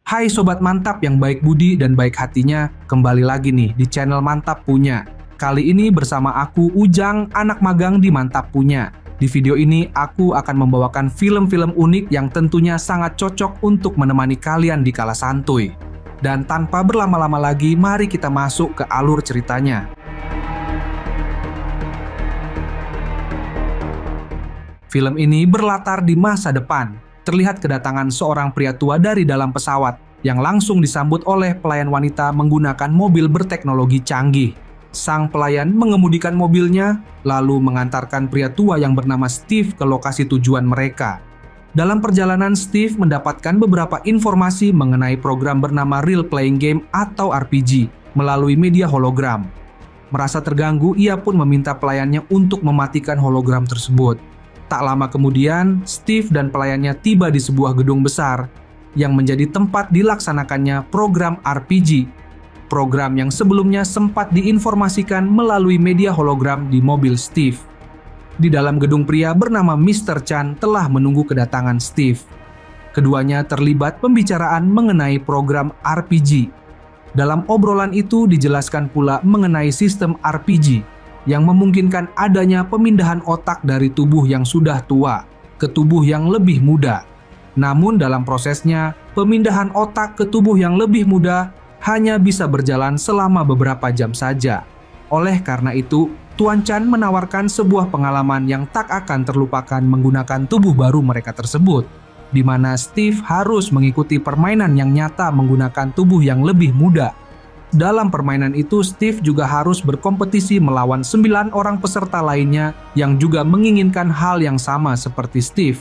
Hai Sobat Mantap yang baik budi dan baik hatinya, kembali lagi nih di channel Mantap Punya. Kali ini bersama aku Ujang, anak magang di Mantap Punya. Di video ini aku akan membawakan film-film unik yang tentunya sangat cocok untuk menemani kalian di kala santuy. Dan tanpa berlama-lama lagi, mari kita masuk ke alur ceritanya. Film ini berlatar di masa depan. Terlihat kedatangan seorang pria tua dari dalam pesawat yang langsung disambut oleh pelayan wanita menggunakan mobil berteknologi canggih. Sang pelayan mengemudikan mobilnya, lalu mengantarkan pria tua yang bernama Steve ke lokasi tujuan mereka. Dalam perjalanan, Steve mendapatkan beberapa informasi mengenai program bernama Real Playing Game atau RPG melalui media hologram. Merasa terganggu, ia pun meminta pelayannya untuk mematikan hologram tersebut. Tak lama kemudian, Steve dan pelayannya tiba di sebuah gedung besar yang menjadi tempat dilaksanakannya program RPG. Program yang sebelumnya sempat diinformasikan melalui media hologram di mobil Steve. Di dalam gedung, pria bernama Mr. Chan telah menunggu kedatangan Steve. Keduanya terlibat pembicaraan mengenai program RPG. Dalam obrolan itu dijelaskan pula mengenai sistem RPG yang memungkinkan adanya pemindahan otak dari tubuh yang sudah tua ke tubuh yang lebih muda. Namun dalam prosesnya, pemindahan otak ke tubuh yang lebih muda hanya bisa berjalan selama beberapa jam saja. Oleh karena itu, Tuan Chan menawarkan sebuah pengalaman yang tak akan terlupakan menggunakan tubuh baru mereka tersebut, di mana Steve harus mengikuti permainan yang nyata menggunakan tubuh yang lebih muda. Dalam permainan itu, Steve juga harus berkompetisi melawan 9 orang peserta lainnya yang juga menginginkan hal yang sama seperti Steve.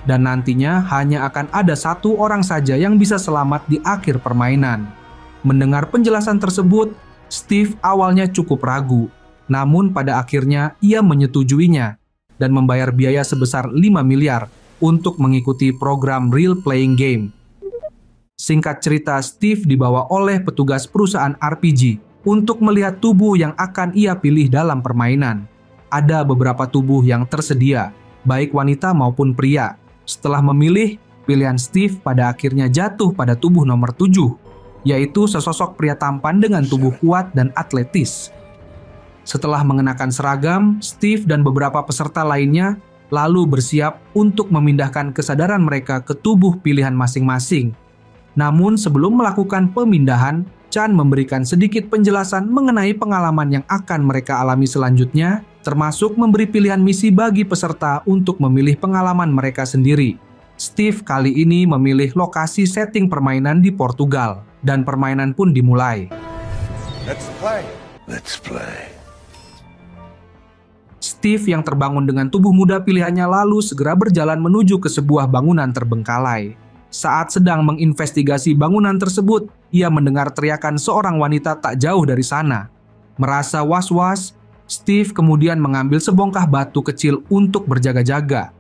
Dan nantinya hanya akan ada satu orang saja yang bisa selamat di akhir permainan. Mendengar penjelasan tersebut, Steve awalnya cukup ragu. Namun pada akhirnya ia menyetujuinya dan membayar biaya sebesar 5 miliar untuk mengikuti program Real Playing Game. Singkat cerita, Steve dibawa oleh petugas perusahaan RPG untuk melihat tubuh yang akan ia pilih dalam permainan. Ada beberapa tubuh yang tersedia, baik wanita maupun pria. Setelah memilih, pilihan Steve pada akhirnya jatuh pada tubuh nomor 7, yaitu sesosok pria tampan dengan tubuh kuat dan atletis. Setelah mengenakan seragam, Steve dan beberapa peserta lainnya lalu bersiap untuk memindahkan kesadaran mereka ke tubuh pilihan masing-masing. Namun sebelum melakukan pemindahan, Chan memberikan sedikit penjelasan mengenai pengalaman yang akan mereka alami selanjutnya, termasuk memberi pilihan misi bagi peserta untuk memilih pengalaman mereka sendiri. Steve kali ini memilih lokasi setting permainan di Portugal, dan permainan pun dimulai. Let's play. Let's play. Steve yang terbangun dengan tubuh muda pilihannya lalu segera berjalan menuju ke sebuah bangunan terbengkalai. Saat sedang menginvestigasi bangunan tersebut, ia mendengar teriakan seorang wanita tak jauh dari sana. Merasa was-was, Steve kemudian mengambil sebongkah batu kecil untuk berjaga-jaga.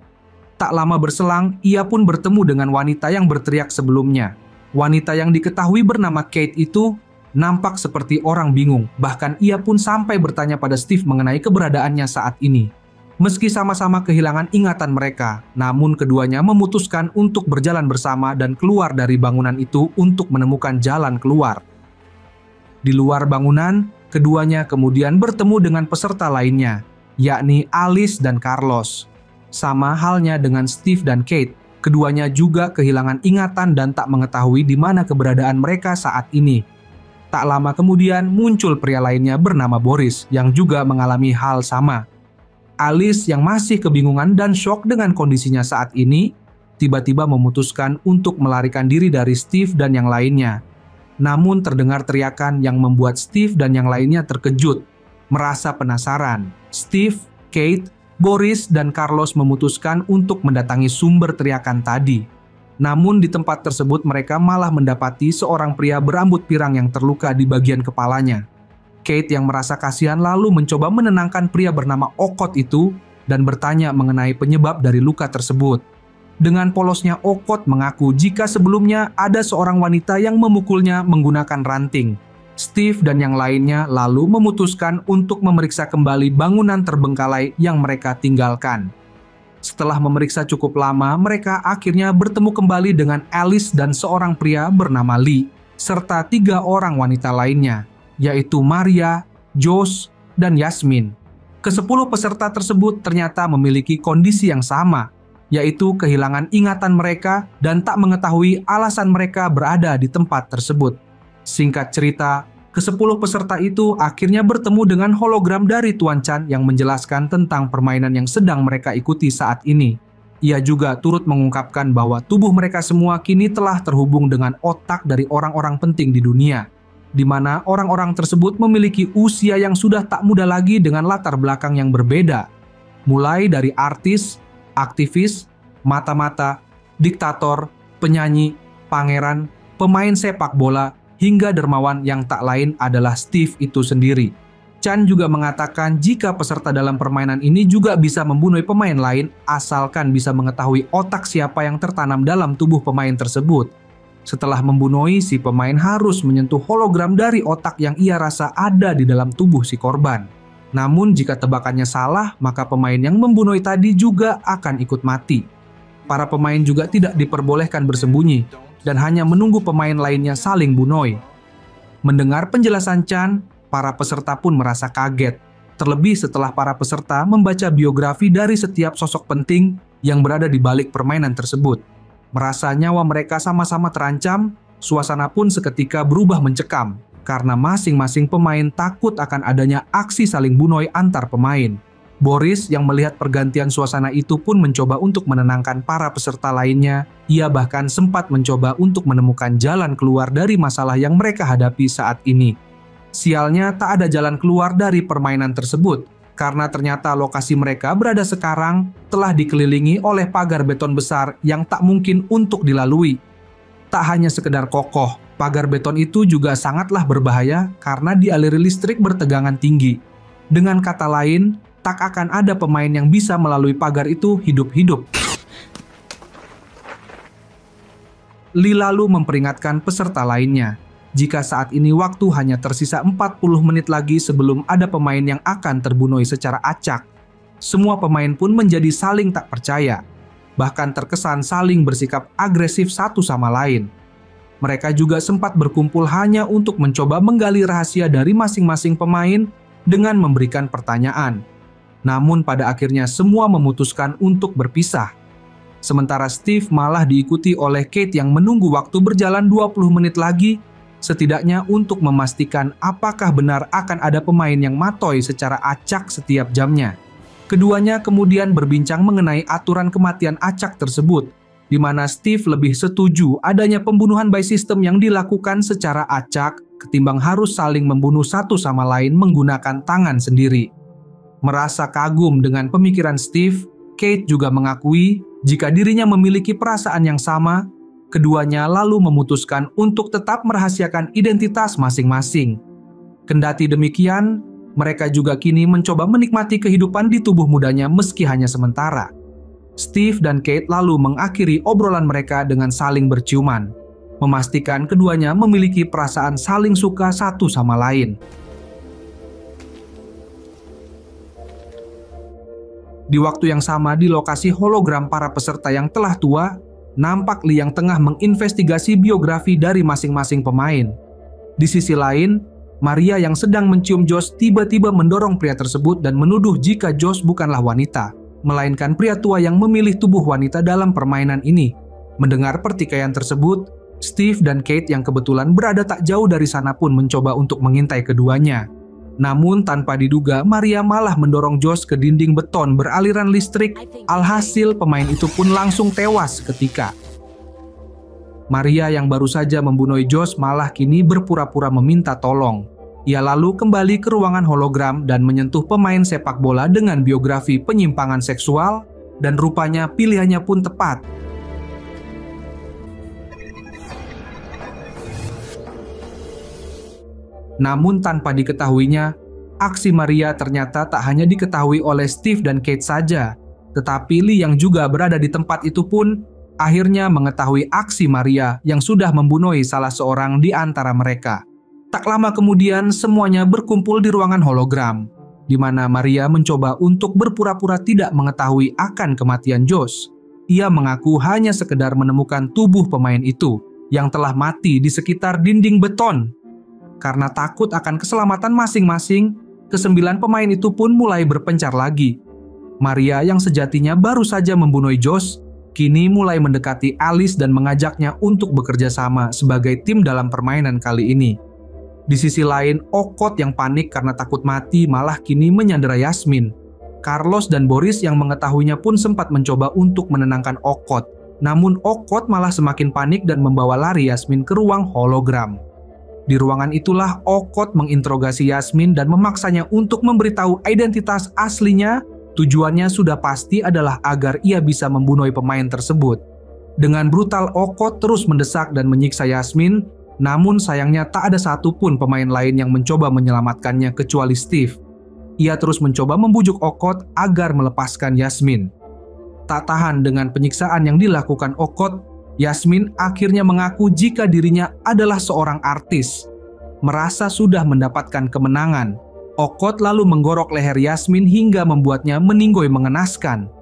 Tak lama berselang, ia pun bertemu dengan wanita yang berteriak sebelumnya. Wanita yang diketahui bernama Kate itu nampak seperti orang bingung, bahkan ia pun sampai bertanya pada Steve mengenai keberadaannya saat ini. Meski sama-sama kehilangan ingatan mereka, namun keduanya memutuskan untuk berjalan bersama dan keluar dari bangunan itu untuk menemukan jalan keluar. Di luar bangunan, keduanya kemudian bertemu dengan peserta lainnya, yakni Alice dan Carlos. Sama halnya dengan Steve dan Kate, keduanya juga kehilangan ingatan dan tak mengetahui di mana keberadaan mereka saat ini. Tak lama kemudian muncul pria lainnya bernama Boris yang juga mengalami hal sama. Alice yang masih kebingungan dan shock dengan kondisinya saat ini, tiba-tiba memutuskan untuk melarikan diri dari Steve dan yang lainnya. Namun terdengar teriakan yang membuat Steve dan yang lainnya terkejut. Merasa penasaran, Steve, Kate, Boris, dan Carlos memutuskan untuk mendatangi sumber teriakan tadi. Namun di tempat tersebut mereka malah mendapati seorang pria berambut pirang yang terluka di bagian kepalanya. Kate yang merasa kasihan lalu mencoba menenangkan pria bernama Okot itu dan bertanya mengenai penyebab dari luka tersebut. Dengan polosnya, Okot mengaku jika sebelumnya ada seorang wanita yang memukulnya menggunakan ranting. Steve dan yang lainnya lalu memutuskan untuk memeriksa kembali bangunan terbengkalai yang mereka tinggalkan. Setelah memeriksa cukup lama, mereka akhirnya bertemu kembali dengan Alice dan seorang pria bernama Lee, serta 3 orang wanita lainnya, yaitu Maria, Josh, dan Yasmin. Ke-10 peserta tersebut ternyata memiliki kondisi yang sama, yaitu kehilangan ingatan mereka dan tak mengetahui alasan mereka berada di tempat tersebut. Singkat cerita, ke-10 peserta itu akhirnya bertemu dengan hologram dari Tuan Chan yang menjelaskan tentang permainan yang sedang mereka ikuti saat ini. Ia juga turut mengungkapkan bahwa tubuh mereka semua kini telah terhubung dengan otak dari orang-orang penting di dunia, di mana orang-orang tersebut memiliki usia yang sudah tak muda lagi dengan latar belakang yang berbeda. Mulai dari artis, aktivis, mata-mata, diktator, penyanyi, pangeran, pemain sepak bola, hingga dermawan yang tak lain adalah Steve itu sendiri. Chan juga mengatakan jika peserta dalam permainan ini juga bisa membunuh pemain lain asalkan bisa mengetahui otak siapa yang tertanam dalam tubuh pemain tersebut. Setelah membunuh, si pemain harus menyentuh hologram dari otak yang ia rasa ada di dalam tubuh si korban. Namun jika tebakannya salah, maka pemain yang membunuh tadi juga akan ikut mati. Para pemain juga tidak diperbolehkan bersembunyi dan hanya menunggu pemain lainnya saling bunuh. Mendengar penjelasan Chan, para peserta pun merasa kaget, terlebih setelah para peserta membaca biografi dari setiap sosok penting yang berada di balik permainan tersebut. Merasa nyawa mereka sama-sama terancam, suasana pun seketika berubah mencekam, karena masing-masing pemain takut akan adanya aksi saling bunuh antar pemain. Boris yang melihat pergantian suasana itu pun mencoba untuk menenangkan para peserta lainnya. Ia bahkan sempat mencoba untuk menemukan jalan keluar dari masalah yang mereka hadapi saat ini. Sialnya tak ada jalan keluar dari permainan tersebut, karena ternyata lokasi mereka berada sekarang telah dikelilingi oleh pagar beton besar yang tak mungkin untuk dilalui. Tak hanya sekedar kokoh, pagar beton itu juga sangatlah berbahaya karena dialiri listrik bertegangan tinggi. Dengan kata lain, tak akan ada pemain yang bisa melalui pagar itu hidup-hidup. Lee lalu memperingatkan peserta lainnya, jika saat ini waktu hanya tersisa 40 menit lagi sebelum ada pemain yang akan terbunuh secara acak. Semua pemain pun menjadi saling tak percaya, bahkan terkesan saling bersikap agresif satu sama lain. Mereka juga sempat berkumpul hanya untuk mencoba menggali rahasia dari masing-masing pemain dengan memberikan pertanyaan. Namun pada akhirnya semua memutuskan untuk berpisah. Sementara Steve malah diikuti oleh Kate yang menunggu waktu berjalan 20 menit lagi, setidaknya untuk memastikan apakah benar akan ada pemain yang matoy secara acak setiap jamnya. Keduanya kemudian berbincang mengenai aturan kematian acak tersebut, di mana Steve lebih setuju adanya pembunuhan by system yang dilakukan secara acak ketimbang harus saling membunuh satu sama lain menggunakan tangan sendiri. Merasa kagum dengan pemikiran Steve, Kate juga mengakui jika dirinya memiliki perasaan yang sama. Keduanya lalu memutuskan untuk tetap merahasiakan identitas masing-masing. Kendati demikian, mereka juga kini mencoba menikmati kehidupan di tubuh mudanya meski hanya sementara. Steve dan Kate lalu mengakhiri obrolan mereka dengan saling berciuman, memastikan keduanya memiliki perasaan saling suka satu sama lain. Di waktu yang sama di lokasi hologram para peserta yang telah tua, nampak Lee yang tengah menginvestigasi biografi dari masing-masing pemain. Di sisi lain, Maria yang sedang mencium Josh tiba-tiba mendorong pria tersebut dan menuduh jika Josh bukanlah wanita, melainkan pria tua yang memilih tubuh wanita dalam permainan ini. Mendengar pertikaian tersebut, Steve dan Kate yang kebetulan berada tak jauh dari sana pun mencoba untuk mengintai keduanya. Namun tanpa diduga, Maria malah mendorong Josh ke dinding beton beraliran listrik. Alhasil pemain itu pun langsung tewas seketika. Maria yang baru saja membunuh Josh malah kini berpura-pura meminta tolong. Ia lalu kembali ke ruangan hologram dan menyentuh pemain sepak bola dengan biografi penyimpangan seksual, dan rupanya pilihannya pun tepat. Namun tanpa diketahuinya, aksi Maria ternyata tak hanya diketahui oleh Steve dan Kate saja, tetapi Lee yang juga berada di tempat itu pun akhirnya mengetahui aksi Maria yang sudah membunuh salah seorang di antara mereka. Tak lama kemudian semuanya berkumpul di ruangan hologram. di mana Maria mencoba untuk berpura-pura tidak mengetahui akan kematian Josh. Ia mengaku hanya sekedar menemukan tubuh pemain itu yang telah mati di sekitar dinding beton. Karena takut akan keselamatan masing-masing, ke-9 pemain itu pun mulai berpencar lagi. Maria yang sejatinya baru saja membunuh Josh, kini mulai mendekati Alice dan mengajaknya untuk bekerja sama sebagai tim dalam permainan kali ini. Di sisi lain, Okot yang panik karena takut mati malah kini menyandera Yasmin. Carlos dan Boris yang mengetahuinya pun sempat mencoba untuk menenangkan Okot. Namun Okot malah semakin panik dan membawa lari Yasmin ke ruang hologram. Di ruangan itulah Okot menginterogasi Yasmin dan memaksanya untuk memberitahu identitas aslinya. Tujuannya sudah pasti adalah agar ia bisa membunuh pemain tersebut. Dengan brutal, Okot terus mendesak dan menyiksa Yasmin. Namun sayangnya tak ada satupun pemain lain yang mencoba menyelamatkannya kecuali Steve. Ia terus mencoba membujuk Okot agar melepaskan Yasmin. Tak tahan dengan penyiksaan yang dilakukan Okot, Yasmin akhirnya mengaku jika dirinya adalah seorang artis. Merasa sudah mendapatkan kemenangan, Okot lalu menggorok leher Yasmin hingga membuatnya meninggoy mengenaskan.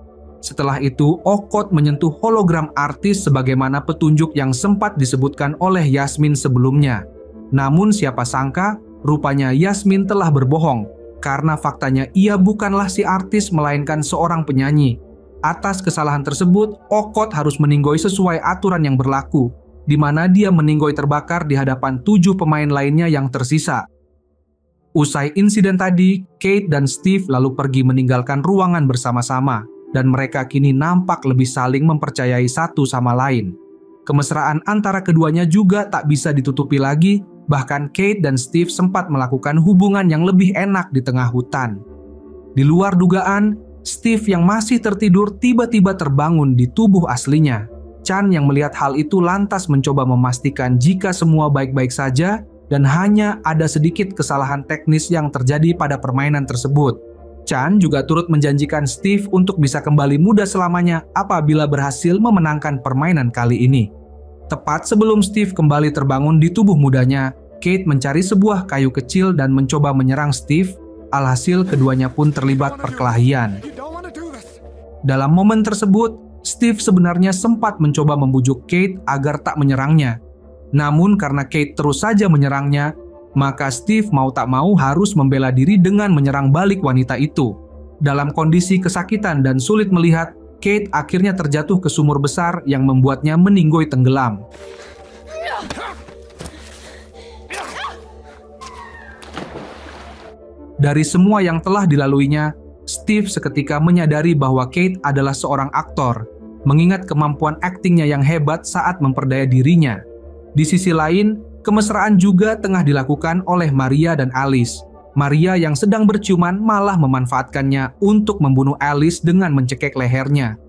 Setelah itu, Okot menyentuh hologram artis sebagaimana petunjuk yang sempat disebutkan oleh Yasmin sebelumnya. Namun siapa sangka, rupanya Yasmin telah berbohong, karena faktanya ia bukanlah si artis melainkan seorang penyanyi. Atas kesalahan tersebut, Okot harus meninggoy sesuai aturan yang berlaku, di mana dia meninggoy terbakar di hadapan 7 pemain lainnya yang tersisa. Usai insiden tadi, Kate dan Steve lalu pergi meninggalkan ruangan bersama-sama. Dan mereka kini nampak lebih saling mempercayai satu sama lain. Kemesraan antara keduanya juga tak bisa ditutupi lagi, bahkan Kate dan Steve sempat melakukan hubungan yang lebih enak di tengah hutan. Di luar dugaan, Steve yang masih tertidur tiba-tiba terbangun di tubuh aslinya. Chan yang melihat hal itu lantas mencoba memastikan jika semua baik-baik saja dan hanya ada sedikit kesalahan teknis yang terjadi pada permainan tersebut. Chan juga turut menjanjikan Steve untuk bisa kembali muda selamanya apabila berhasil memenangkan permainan kali ini. Tepat sebelum Steve kembali terbangun di tubuh mudanya, Kate mencari sebuah kayu kecil dan mencoba menyerang Steve, alhasil keduanya pun terlibat perkelahian. Dalam momen tersebut, Steve sebenarnya sempat mencoba membujuk Kate agar tak menyerangnya. Namun karena Kate terus saja menyerangnya, maka Steve mau tak mau harus membela diri dengan menyerang balik wanita itu. Dalam kondisi kesakitan dan sulit melihat, Kate akhirnya terjatuh ke sumur besar yang membuatnya meninggoy tenggelam. Dari semua yang telah dilaluinya, Steve seketika menyadari bahwa Kate adalah seorang aktor, mengingat kemampuan aktingnya yang hebat saat memperdaya dirinya. Di sisi lain, kemesraan juga tengah dilakukan oleh Maria dan Alice. Maria yang sedang berciuman malah memanfaatkannya untuk membunuh Alice dengan mencekik lehernya.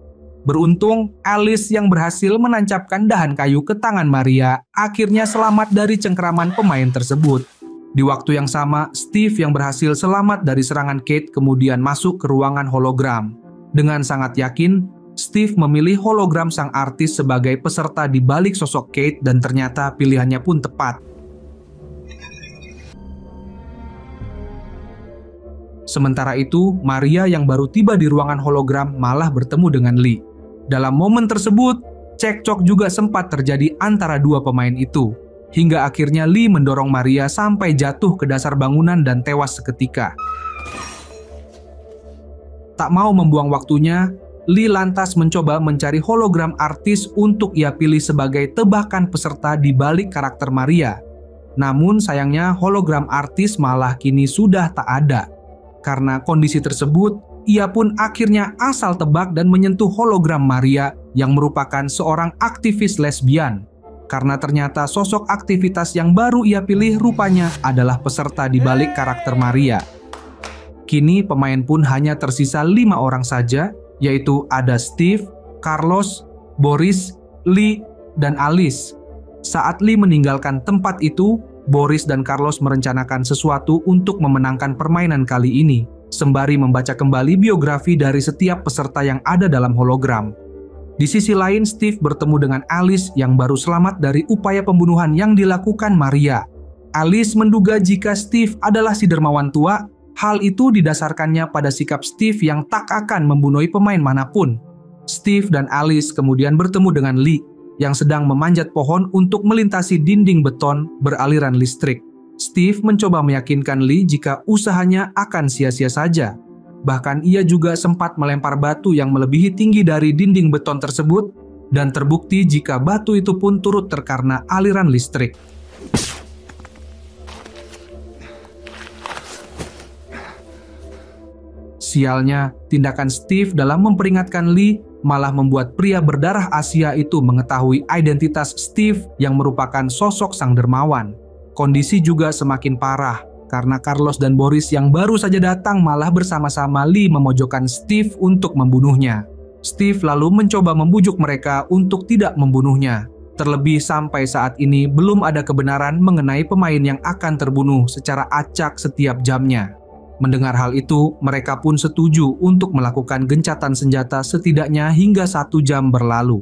Beruntung, Alice yang berhasil menancapkan dahan kayu ke tangan Maria akhirnya selamat dari cengkeraman pemain tersebut. Di waktu yang sama, Steve yang berhasil selamat dari serangan Kate kemudian masuk ke ruangan hologram. Dengan sangat yakin, Steve memilih hologram sang artis sebagai peserta di balik sosok Kate dan ternyata pilihannya pun tepat. Sementara itu, Maria yang baru tiba di ruangan hologram malah bertemu dengan Lee. Dalam momen tersebut, cekcok juga sempat terjadi antara dua pemain itu, hingga akhirnya Lee mendorong Maria sampai jatuh ke dasar bangunan dan tewas seketika. Tak mau membuang waktunya, Lee lantas mencoba mencari hologram artis untuk ia pilih sebagai tebakan peserta di balik karakter Maria. Namun sayangnya hologram artis malah kini sudah tak ada. Karena kondisi tersebut, ia pun akhirnya asal tebak dan menyentuh hologram Maria yang merupakan seorang aktivis lesbian. Karena ternyata sosok aktivitas yang baru ia pilih rupanya adalah peserta di balik karakter Maria. Kini pemain pun hanya tersisa 5 orang saja, yaitu ada Steve, Carlos, Boris, Lee, dan Alice. Saat Lee meninggalkan tempat itu, Boris dan Carlos merencanakan sesuatu untuk memenangkan permainan kali ini, sembari membaca kembali biografi dari setiap peserta yang ada dalam hologram. Di sisi lain, Steve bertemu dengan Alice yang baru selamat dari upaya pembunuhan yang dilakukan Maria. Alice menduga jika Steve adalah si dermawan tua Hal itu didasarkannya pada sikap Steve yang tak akan membunuh pemain manapun. Steve dan Alice kemudian bertemu dengan Lee yang sedang memanjat pohon untuk melintasi dinding beton beraliran listrik. Steve mencoba meyakinkan Lee jika usahanya akan sia-sia saja. Bahkan ia juga sempat melempar batu yang melebihi tinggi dari dinding beton tersebut dan terbukti jika batu itu pun turut terkena aliran listrik. Sialnya, tindakan Steve dalam memperingatkan Lee malah membuat pria berdarah Asia itu mengetahui identitas Steve yang merupakan sosok sang dermawan. Kondisi juga semakin parah karena Carlos dan Boris yang baru saja datang malah bersama-sama Lee memojokkan Steve untuk membunuhnya. Steve lalu mencoba membujuk mereka untuk tidak membunuhnya. Terlebih sampai saat ini belum ada kebenaran mengenai pemain yang akan terbunuh secara acak setiap jamnya. Mendengar hal itu, mereka pun setuju untuk melakukan gencatan senjata setidaknya hingga 1 jam berlalu.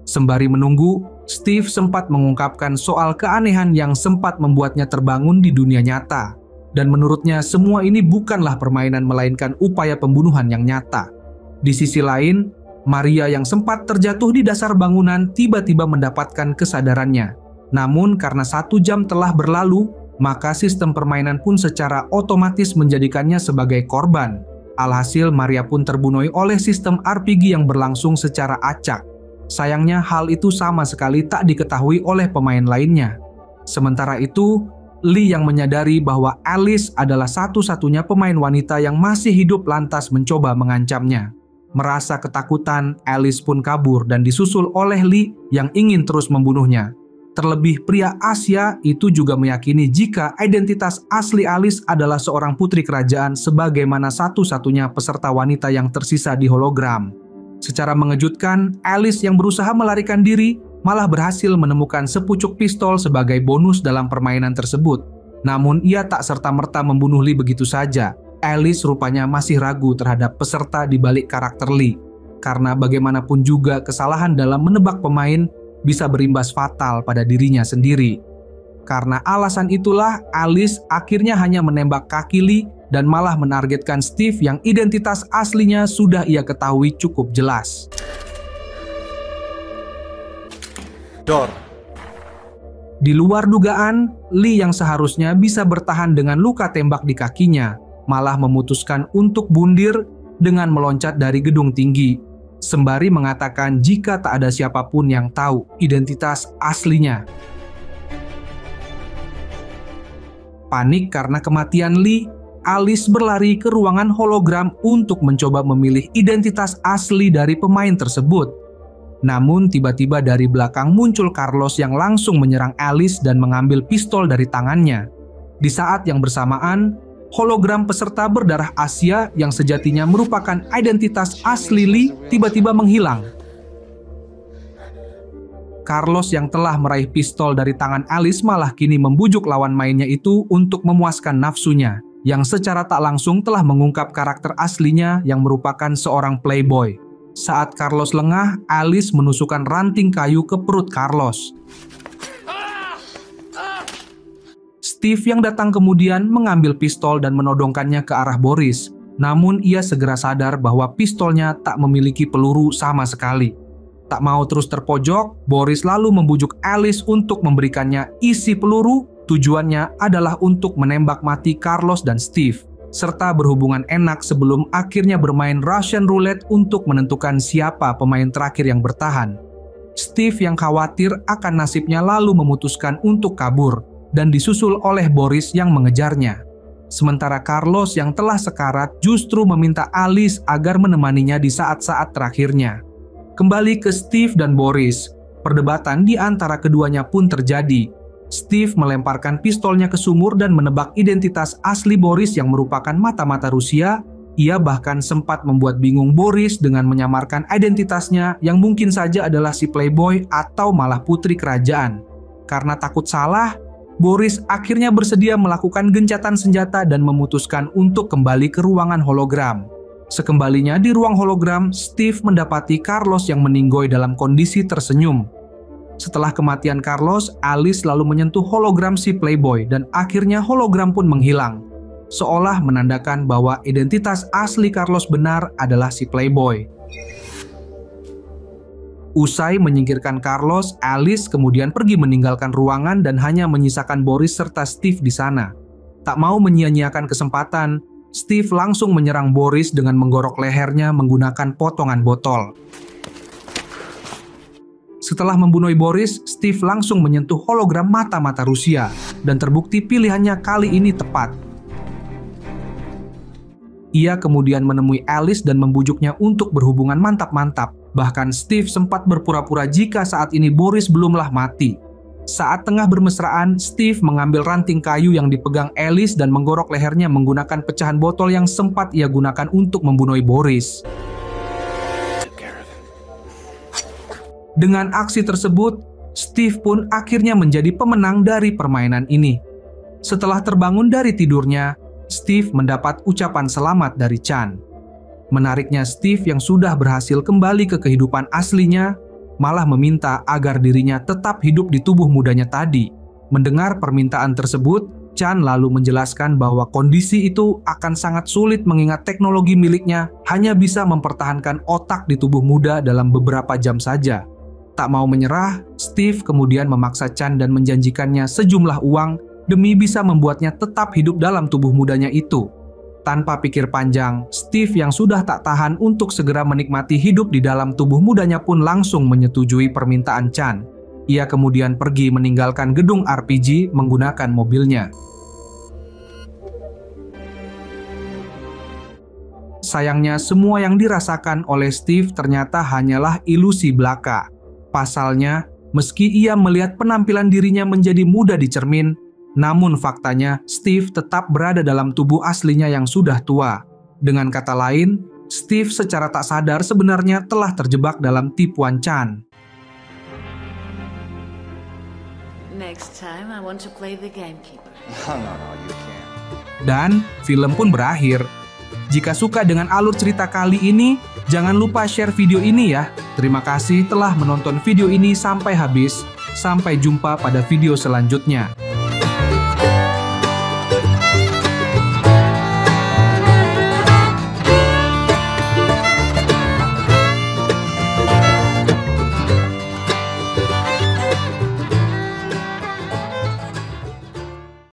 Sembari menunggu, Steve sempat mengungkapkan soal keanehan yang sempat membuatnya terbangun di dunia nyata. Dan menurutnya semua ini bukanlah permainan melainkan upaya pembunuhan yang nyata. Di sisi lain, Maria yang sempat terjatuh di dasar bangunan tiba-tiba mendapatkan kesadarannya. Namun karena 1 jam telah berlalu, maka sistem permainan pun secara otomatis menjadikannya sebagai korban. Alhasil Maria pun terbunuh oleh sistem RPG yang berlangsung secara acak. Sayangnya hal itu sama sekali tak diketahui oleh pemain lainnya. Sementara itu, Lee yang menyadari bahwa Alice adalah satu-satunya pemain wanita yang masih hidup lantas mencoba mengancamnya. Merasa ketakutan, Alice pun kabur dan disusul oleh Lee yang ingin terus membunuhnya. Terlebih pria Asia itu juga meyakini jika identitas asli Alice adalah seorang putri kerajaan sebagaimana satu-satunya peserta wanita yang tersisa di hologram. Secara mengejutkan, Alice yang berusaha melarikan diri malah berhasil menemukan sepucuk pistol sebagai bonus dalam permainan tersebut. Namun ia tak serta-merta membunuh Lee begitu saja. Alice rupanya masih ragu terhadap peserta di balik karakter Lee. Karena bagaimanapun juga kesalahan dalam menebak pemain bisa berimbas fatal pada dirinya sendiri. Karena alasan itulah, Alice akhirnya hanya menembak kaki Lee dan malah menargetkan Steve yang identitas aslinya sudah ia ketahui cukup jelas. Door. Di luar dugaan, Lee yang seharusnya bisa bertahan dengan luka tembak di kakinya, malah memutuskan untuk bundir dengan meloncat dari gedung tinggi. Sembari mengatakan jika tak ada siapapun yang tahu identitas aslinya. Panik karena kematian Lee, Alice berlari ke ruangan hologram untuk mencoba memilih identitas asli dari pemain tersebut. Namun tiba-tiba dari belakang muncul Carlos yang langsung menyerang Alice dan mengambil pistol dari tangannya. Di saat yang bersamaan, hologram peserta berdarah Asia yang sejatinya merupakan identitas asli Lee tiba-tiba menghilang. Carlos yang telah meraih pistol dari tangan Alice malah kini membujuk lawan mainnya itu untuk memuaskan nafsunya, yang secara tak langsung telah mengungkap karakter aslinya yang merupakan seorang playboy. Saat Carlos lengah, Alice menusukkan ranting kayu ke perut Carlos. Steve yang datang kemudian mengambil pistol dan menodongkannya ke arah Boris. Namun ia segera sadar bahwa pistolnya tak memiliki peluru sama sekali. Tak mau terus terpojok, Boris lalu membujuk Alice untuk memberikannya isi peluru. Tujuannya adalah untuk menembak mati Carlos dan Steve, serta berhubungan enak sebelum akhirnya bermain Russian roulette untuk menentukan siapa pemain terakhir yang bertahan. Steve yang khawatir akan nasibnya lalu memutuskan untuk kabur dan disusul oleh Boris yang mengejarnya. Sementara Carlos yang telah sekarat justru meminta Alice agar menemaninya di saat-saat terakhirnya. Kembali ke Steve dan Boris, perdebatan di antara keduanya pun terjadi. Steve melemparkan pistolnya ke sumur dan menebak identitas asli Boris yang merupakan mata-mata Rusia. Ia bahkan sempat membuat bingung Boris dengan menyamarkan identitasnya yang mungkin saja adalah si playboy atau malah putri kerajaan. Karena takut salah, Boris akhirnya bersedia melakukan gencatan senjata dan memutuskan untuk kembali ke ruangan hologram. Sekembalinya di ruang hologram, Steve mendapati Carlos yang meninggoy dalam kondisi tersenyum. Setelah kematian Carlos, Alice lalu menyentuh hologram si playboy dan akhirnya hologram pun menghilang. seolah menandakan bahwa identitas asli Carlos benar adalah si playboy. Usai menyingkirkan Carlos, Alice kemudian pergi meninggalkan ruangan dan hanya menyisakan Boris serta Steve di sana. Tak mau menyia-nyiakan kesempatan, Steve langsung menyerang Boris dengan menggorok lehernya menggunakan potongan botol. Setelah membunuh Boris, Steve langsung menyentuh hologram mata-mata Rusia dan terbukti pilihannya kali ini tepat. Ia kemudian menemui Alice dan membujuknya untuk berhubungan mantap-mantap. Bahkan Steve sempat berpura-pura jika saat ini Boris belumlah mati. Saat tengah bermesraan, Steve mengambil ranting kayu yang dipegang Alice dan menggorok lehernya menggunakan pecahan botol yang sempat ia gunakan untuk membunuh Boris. Dengan aksi tersebut, Steve pun akhirnya menjadi pemenang dari permainan ini. Setelah terbangun dari tidurnya, Steve mendapat ucapan selamat dari Chan. Menariknya, Steve yang sudah berhasil kembali ke kehidupan aslinya malah meminta agar dirinya tetap hidup di tubuh mudanya tadi. Mendengar permintaan tersebut, Chan lalu menjelaskan bahwa kondisi itu akan sangat sulit mengingat teknologi miliknya hanya bisa mempertahankan otak di tubuh muda dalam beberapa jam saja. Tak mau menyerah, Steve kemudian memaksa Chan dan menjanjikannya sejumlah uang demi bisa membuatnya tetap hidup dalam tubuh mudanya itu. Tanpa pikir panjang, Steve yang sudah tak tahan untuk segera menikmati hidup di dalam tubuh mudanya pun langsung menyetujui permintaan Chan. Ia kemudian pergi meninggalkan gedung RPG menggunakan mobilnya. Sayangnya, semua yang dirasakan oleh Steve ternyata hanyalah ilusi belaka. Pasalnya, meski ia melihat penampilan dirinya menjadi muda di cermin, namun faktanya Steve tetap berada dalam tubuh aslinya yang sudah tua. Dengan kata lain, Steve secara tak sadar sebenarnya telah terjebak dalam tipuan Chan. Next time I want to play the gamekeeper. No, you can't. Dan film pun berakhir. Jika suka dengan alur cerita kali ini, jangan lupa share video ini ya. Terima kasih telah menonton video ini sampai habis. Sampai jumpa pada video selanjutnya.